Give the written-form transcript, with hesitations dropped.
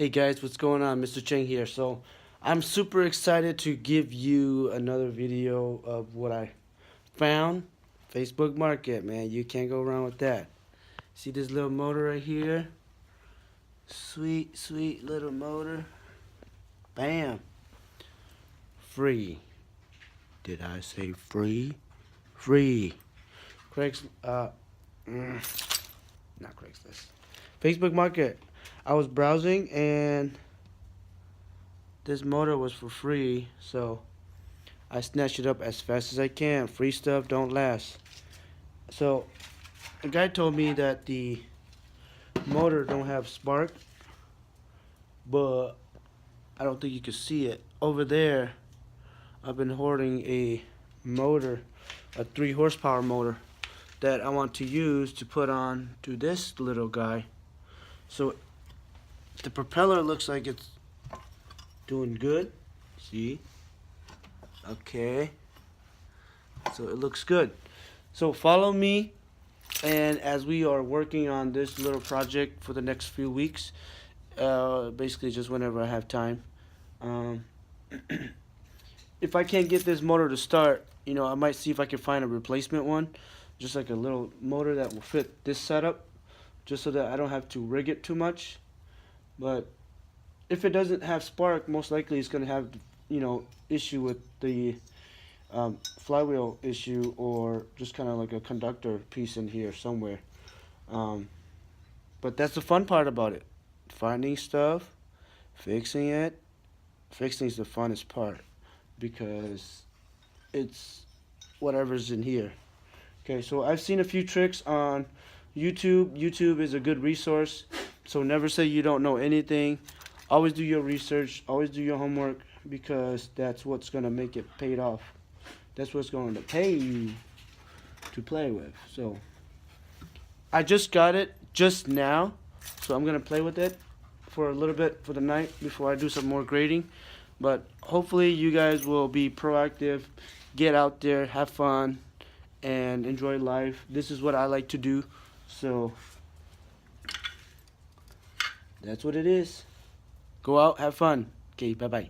Hey guys, what's going on? Mr. Cheng here. So I'm super excited to give you another video of what I found. Facebook Market, man. You can't go wrong with that. See this little motor right here? Sweet, sweet little motor. Bam. Free. Did I say free? Free. Craig's not Craigslist. Facebook Market. I was browsing and this motor was for free, so I snatched it up as fast as I can. Free stuff don't last. So a guy told me that the motor don't have spark, but I don't think you can see it. Over there, I've been hoarding a motor, a 3 horsepower motor that I want to use to put on to this little guy. So the propeller looks like it's doing good. See? Okay. So it looks good. So follow me, and as we are working on this little project for the next few weeks, basically just whenever I have time. If I can't get this motor to start, I might see if I can find a replacement one, just like a little motor that will fit this setup, just so that I don't have to rig it too much. But if it doesn't have spark, most likely it's going to have, issue with the flywheel issue, or just kind of like a conductor piece in here somewhere. But that's the fun part about it. Finding stuff, fixing it. Fixing is the funnest part because it's whatever's in here. Okay, so I've seen a few tricks on YouTube. YouTube is a good resource. So never say you don't know anything. Always do your research. Always do your homework, because that's what's going to make it paid off. That's what's going to pay you to play with. So I just got it just now. So I'm going to play with it for a little bit for the night before I do some more grading. But hopefully you guys will be proactive. Get out there, have fun, and enjoy life. This is what I like to do. So that's what it is. Go out, have fun. Okay, bye-bye.